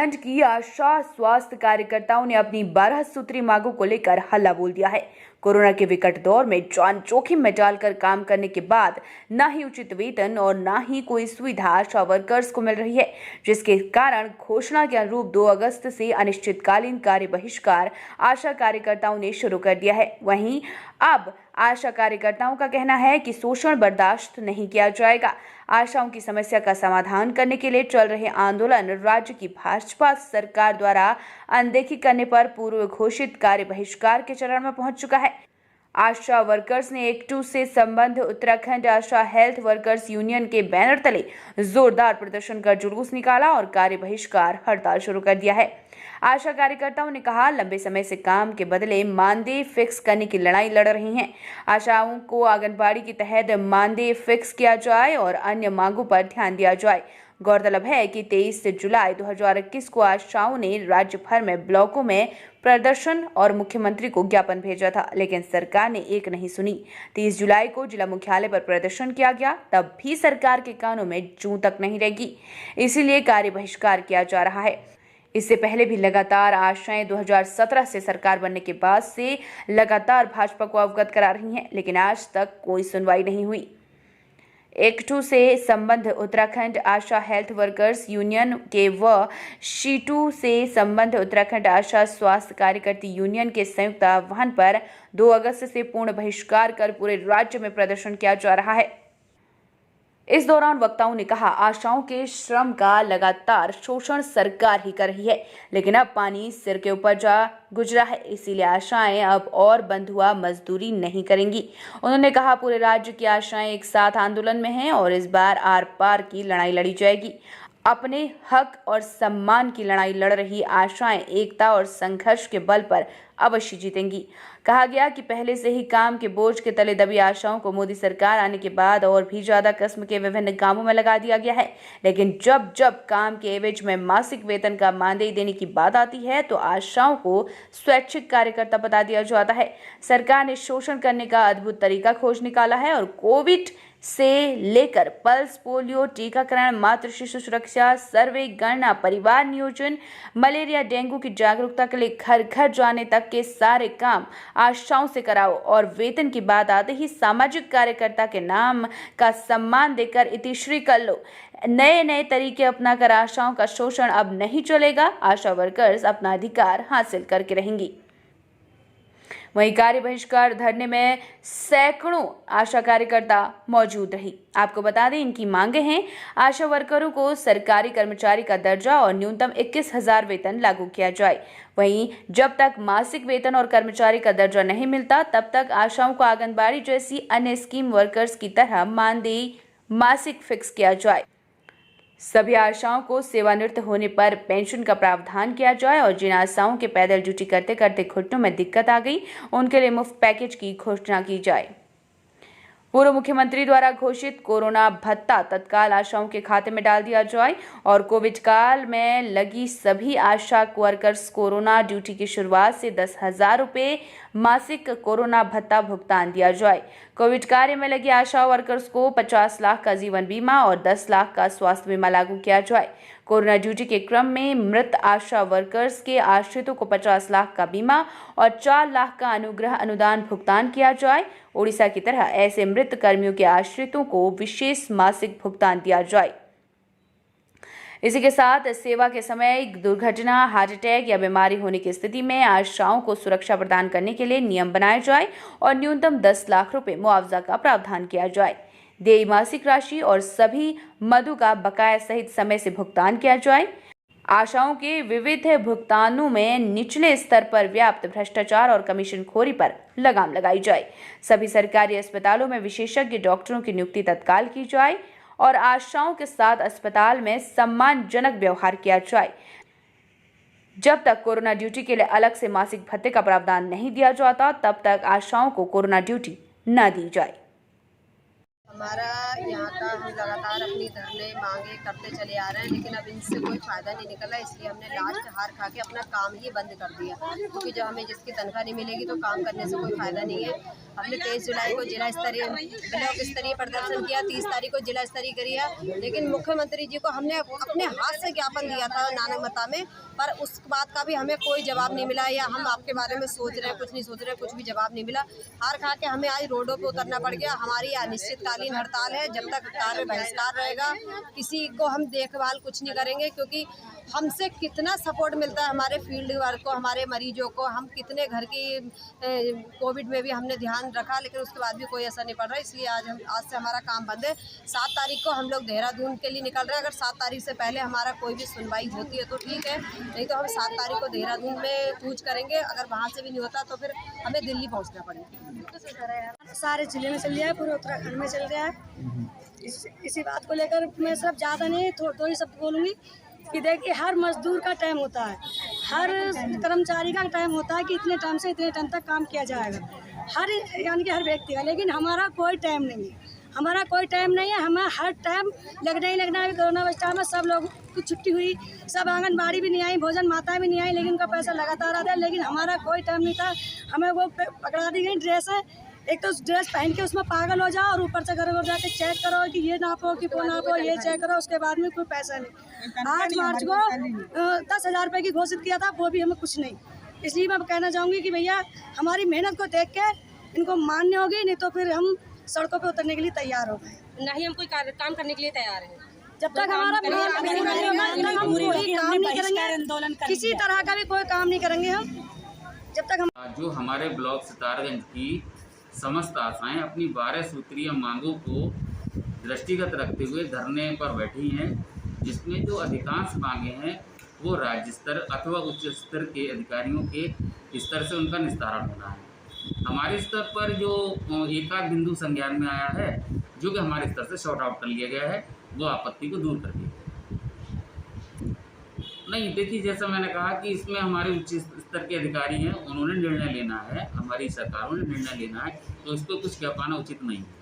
उत्तराखंड की आशा स्वास्थ्य कार्यकर्ताओं ने अपनी 12 सूत्री मांगों को लेकर हल्ला बोल दिया है। कोरोना के विकट दौर में जान जोखिम में डालकर काम करने के बाद न ही उचित वेतन और न ही कोई सुविधा आशा वर्कर्स को मिल रही है, जिसके कारण घोषणा के अनुरूप 2 अगस्त से अनिश्चितकालीन कार्य बहिष्कार आशा कार्यकर्ताओं ने शुरू कर दिया है। वहीं अब आशा कार्यकर्ताओं का कहना है कि शोषण बर्दाश्त नहीं किया जाएगा। आशाओं की समस्या का समाधान करने के लिए चल रहे आंदोलन राज्य की भाजपा सरकार द्वारा अनदेखी करने पर पूर्व घोषित कार्य बहिष्कार के चरण में पहुंच चुका है। आशा वर्कर्स ने 1-2 से संबंध उत्तराखंड आशा हेल्थ वर्कर्स यूनियन के बैनर तले जोरदार प्रदर्शन कर जुलूस निकाला और कार्य बहिष्कार हड़ताल शुरू कर दिया है। आशा कार्यकर्ताओं ने कहा, लंबे समय से काम के बदले मानदेय फिक्स करने की लड़ाई लड़ रही हैं। आशाओं को आंगनबाड़ी के तहत मानदेय फिक्स किया जाए और अन्य मांगों पर ध्यान दिया जाए। गौरतलब है कि 23 जुलाई 2021 को आशाओं ने राज्य भर में ब्लॉकों में प्रदर्शन और मुख्यमंत्री को ज्ञापन भेजा था, लेकिन सरकार ने एक नहीं सुनी। 30 जुलाई को जिला मुख्यालय पर प्रदर्शन किया गया, तब भी सरकार के कानों में जूं तक नहीं रेंगी, इसीलिए कार्य बहिष्कार किया जा रहा है। इससे पहले भी लगातार आशाएं 2017 से सरकार बनने के बाद से लगातार भाजपा को अवगत करा रही हैं, लेकिन आज तक कोई सुनवाई नहीं हुई। 1-2 से संबंध उत्तराखंड आशा हेल्थ वर्कर्स यूनियन के व शी-2 से संबंध उत्तराखंड आशा स्वास्थ्य कार्यकर्ती यूनियन के संयुक्त आह्वान पर 2 अगस्त से पूर्ण बहिष्कार कर पूरे राज्य में प्रदर्शन किया जा रहा है। इस दौरान वक्ताओं ने कहा, आशाओं के श्रम का लगातार शोषण सरकार ही कर रही है, लेकिन अब पानी सिर के ऊपर जा गुजरा है, इसीलिए आशाएं अब और बंधुआ मजदूरी नहीं करेंगी। उन्होंने कहा, पूरे राज्य की आशाएं एक साथ आंदोलन में हैं और इस बार आर पार की लड़ाई लड़ी जाएगी। अपने हक और सम्मान की लड़ाई लड़ रही आशाएं एकता और संघर्ष के बल पर अवश्य जीतेंगी। कहा गया कि पहले से ही काम के बोझ के तले दबी आशाओं को मोदी सरकार आने के बाद और भी ज्यादा किस्म के विभिन्न कामों में लगा दिया गया है, लेकिन जब जब काम के एवज में मासिक वेतन का मानदेय देने की बात आती है तो आशाओं को स्वैच्छिक कार्यकर्ता बता दिया जाता है। सरकार ने शोषण करने का अद्भुत तरीका खोज निकाला है और कोविड से लेकर पल्स पोलियो टीकाकरण, मातृ शिशु सुरक्षा, सर्वे, गणना, परिवार नियोजन, मलेरिया, डेंगू की जागरूकता के लिए घर घर जाने तक के सारे काम आशाओं से कराओ और वेतन की बात आते ही सामाजिक कार्यकर्ता के नाम का सम्मान देकर इतिश्री कर लो। नए नए तरीके अपनाकर आशाओं का शोषण अब नहीं चलेगा। आशा वर्कर्स अपना अधिकार हासिल करके रहेंगी। वहीं कार्य बहिष्कार धरने में सैकड़ों आशा कार्यकर्ता मौजूद रही। आपको बता दें, इनकी मांगे हैं, आशा वर्करों को सरकारी कर्मचारी का दर्जा और न्यूनतम 21,000 वेतन लागू किया जाए। वहीं जब तक मासिक वेतन और कर्मचारी का दर्जा नहीं मिलता, तब तक आशाओं को आंगनबाड़ी जैसी अन्य स्कीम वर्कर्स की तरह मानदेय मासिक फिक्स किया जाए। सभी आशाओं को सेवानिवृत्त होने पर पेंशन का प्रावधान किया जाए और जिन आशाओं के पैदल ड्यूटी करते करते घुटनों में दिक्कत आ गई, उनके लिए मुफ्त पैकेज की घोषणा की जाए। पूर्व मुख्यमंत्री द्वारा घोषित कोरोना भत्ता तत्काल आशाओं के खाते में डाल दिया जाए और कोविड काल में लगी सभी आशा वर्कर्स कोरोना ड्यूटी की शुरुआत से 10,000 रुपये मासिक कोरोना भत्ता भुगतान दिया जाए। कोविड कार्य में लगी आशा वर्कर्स को 50 लाख का जीवन बीमा और 10 लाख का स्वास्थ्य बीमा लागू किया जाए। कोरोना ड्यूटी के क्रम में मृत आशा वर्कर्स के आश्रितों को 50 लाख का बीमा और 4 लाख का अनुग्रह अनुदान भुगतान किया जाए। ओडिशा की तरह ऐसे मृत कर्मियों के आश्रितों को विशेष मासिक भुगतान दिया जाए। इसी के साथ सेवा के समय दुर्घटना, हार्ट अटैक या बीमारी होने की स्थिति में आशाओं को सुरक्षा प्रदान करने के लिए नियम बनाए जाए और न्यूनतम 10 लाख रुपए मुआवजा का प्रावधान किया जाए। देय मासिक राशि और सभी मदों का बकाया सहित समय से भुगतान किया जाए। आशाओं के विविध भुगतानों में निचले स्तर पर व्याप्त भ्रष्टाचार और कमीशनखोरी पर लगाम लगाई जाए। सभी सरकारी अस्पतालों में विशेषज्ञ डॉक्टरों की नियुक्ति तत्काल की जाए और आशाओं के साथ अस्पताल में सम्मानजनक व्यवहार किया जाए। जब तक कोरोना ड्यूटी के लिए अलग से मासिक भत्ते का प्रावधान नहीं दिया जाता, तब तक आशाओं को कोरोना ड्यूटी न दी जाए। हमारा यहाँ का लगातार अपनी धरने मांगे करते चले आ रहे हैं, लेकिन अब इनसे कोई फ़ायदा नहीं निकला। इसलिए हमने लास्ट हार खा के अपना काम ही बंद कर दिया, क्योंकि जब हमें जिसकी तनख्वाह नहीं मिलेगी तो काम करने से कोई फ़ायदा नहीं है। हमने 23 जुलाई को जिला स्तरीय ब्लॉक स्तरीय प्रदर्शन किया, 30 तारीख को जिला स्तरीय किया, लेकिन मुख्यमंत्री जी को हमने अपने हाथ से ज्ञापन दिया था नानकमता में, पर उस बात का भी हमें कोई जवाब नहीं मिला। या हम आपके बारे में सोच रहे हैं, कुछ नहीं सोच रहे, कुछ भी जवाब नहीं मिला। हार खा के हमें आज रोडों पे उतरना पड़ गया। हमारी अनिश्चितकालीन हड़ताल है, जब तक कार्य बहिष्कार रहेगा। किसी को हम देखभाल कुछ नहीं करेंगे, क्योंकि हमसे कितना सपोर्ट मिलता है हमारे फील्ड वर्क को, हमारे मरीजों को। हम कितने घर की कोविड में भी हमने ध्यान रखा, लेकिन उसके बाद भी कोई असर नहीं पड़ रहा। इसलिए आज से हमारा काम बंद है। 7 तारीख को हम लोग देहरादून के लिए निकल रहे हैं। अगर 7 तारीख से पहले हमारा कोई भी सुनवाई होती है तो ठीक है, नहीं तो हम 7 तारीख को देहरादून में कूच करेंगे। अगर वहाँ से भी नहीं होता तो फिर हमें दिल्ली पहुँचना पड़ेगा। सारे जिले में चल रहा है, पूरे उत्तराखंड में चल रहा है। इसी बात को लेकर मैं सिर्फ ज़्यादा नहीं थोड़ा ही शब्द बोलूँगी कि देखिए, हर मजदूर का टाइम होता है, हर कर्मचारी का टाइम होता है कि इतने टाइम से इतने टाइम तक काम किया जाएगा, यानी कि हर व्यक्ति का। लेकिन हमारा कोई टाइम नहीं है, हमारा कोई टाइम नहीं है। हमें हर टाइम लगना ही लगना है। कोरोना अवस्था में सब लोग की छुट्टी हुई, सब आंगनबाड़ी भी नहीं आई, भोजन माता भी नहीं आई, लेकिन उनका पैसा लगातार आता है। लेकिन हमारा कोई टाइम नहीं था। हमें वो पकड़ा दी गई ड्रेस है, एक तो ड्रेस पहन के उसमें पागल हो जाओ और ऊपर से घर घर जाके चेक करो कि ये नापो कि वो नापो, ये चेक करो, उसके बाद में कोई पैसा नहीं। 8 मार्च को 10,000 रुपये की घोषित किया था, वो भी हमें कुछ नहीं। इसलिए मैं कहना चाहूँगी कि भैया, हमारी मेहनत को देख के इनको मान्य होगी, नहीं तो फिर हम सड़कों पे उतरने के लिए तैयार हो गए। नहीं, हम कोई काम करने के लिए तैयार हैं। जब तक हमारा हम कोई काम नहीं करेंगे, किसी तरह का भी कोई काम नहीं करेंगे हम, जब तक हम। जो हमारे ब्लॉक सितारगंज की समस्त आशाएं अपनी 12 सूत्रीय मांगों को दृष्टिगत रखते हुए धरने पर बैठी हैं, जिसमें जो अधिकांश मांगे हैं वो राज्य स्तर अथवा उच्च स्तर के अधिकारियों के स्तर से उनका निस्तारण होना है। हमारे स्तर पर जो एकाध बिंदु संज्ञान में आया है, जो कि हमारे स्तर से शॉर्ट आउट कर लिया गया है, वो आपत्ति को दूर कर दिया गया। नहीं, देखिए, जैसा मैंने कहा कि इसमें हमारे उच्च स्तर के अधिकारी हैं, उन्होंने निर्णय लेना है, हमारी सरकारों ने निर्णय लेना है, तो इस पर कुछ कह पाना उचित नहीं है।